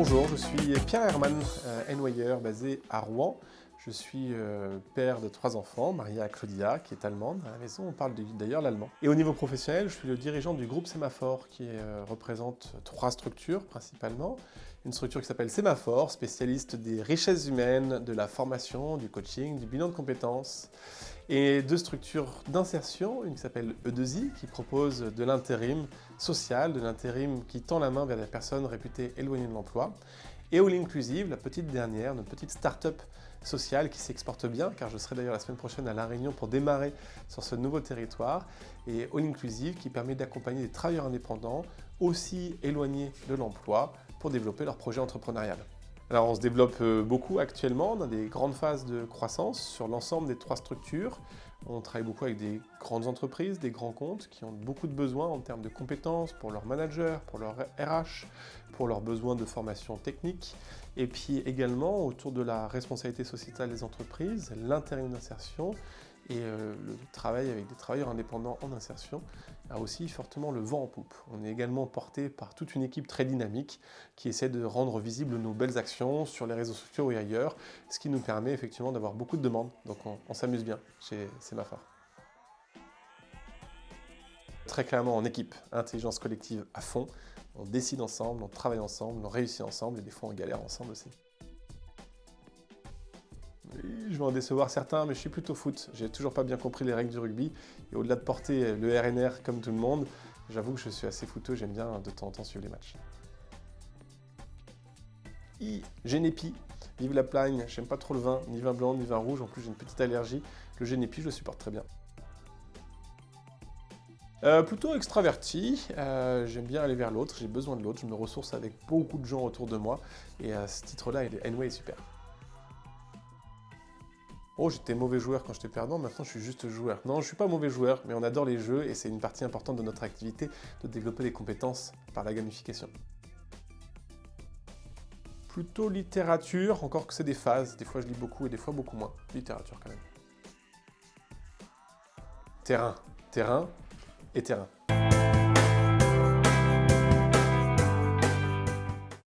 Bonjour, je suis Pierre Herman, Envoyer basé à Rouen. Je suis père de 3 enfants, marié à Claudia, qui est allemande. À la maison, on parle d'ailleurs l'allemand. Et au niveau professionnel, je suis le dirigeant du groupe Sémaphore, qui représente 3 structures principalement. Une structure qui s'appelle Sémaphore, spécialiste des richesses humaines, de la formation, du coaching, du bilan de compétences. Et 2 structures d'insertion, une qui s'appelle E2I, qui propose de l'intérim social, de l'intérim qui tend la main vers des personnes réputées éloignées de l'emploi. Et All Inclusive, la petite dernière, notre petite start-up sociale qui s'exporte bien, car je serai d'ailleurs la semaine prochaine à La Réunion pour démarrer sur ce nouveau territoire. Et All Inclusive qui permet d'accompagner des travailleurs indépendants, aussi éloignés de l'emploi, pour développer leur projet entrepreneurial. Alors on se développe beaucoup actuellement, on a des grandes phases de croissance sur l'ensemble des 3 structures. On travaille beaucoup avec des grandes entreprises, des grands comptes qui ont beaucoup de besoins en termes de compétences pour leurs managers, pour leur RH, pour leurs besoins de formation technique. Et puis également autour de la responsabilité sociétale des entreprises, l'intérim d'insertion et le travail avec des travailleurs indépendants en insertion a aussi fortement le vent en poupe. On est également porté par toute une équipe très dynamique qui essaie de rendre visibles nos belles actions sur les réseaux sociaux et ailleurs, ce qui nous permet effectivement d'avoir beaucoup de demandes. Donc on s'amuse bien chez Sémaphore. Très clairement en équipe, intelligence collective à fond, on décide ensemble, on travaille ensemble, on réussit ensemble et des fois on galère ensemble aussi. Oui, je vais en décevoir certains, mais je suis plutôt foot. J'ai toujours pas bien compris les règles du rugby. Et au-delà de porter le RNR comme tout le monde, j'avoue que je suis assez footeux, j'aime bien de temps en temps suivre les matchs. Génépi, vive la plagne, j'aime pas trop le vin, ni vin blanc, ni vin rouge, en plus j'ai une petite allergie. Le Génépi, je le supporte très bien. Plutôt extraverti, j'aime bien aller vers l'autre, j'ai besoin de l'autre, je me ressource avec beaucoup de gens autour de moi. Et à ce titre-là, Enway est super. Oh, j'étais mauvais joueur quand j'étais perdant, maintenant je suis juste joueur. Non, je suis pas mauvais joueur, mais on adore les jeux et c'est une partie importante de notre activité de développer des compétences par la gamification. Plutôt littérature, encore que c'est des phases. Des fois je lis beaucoup et des fois beaucoup moins. Littérature quand même. Terrain et terrain.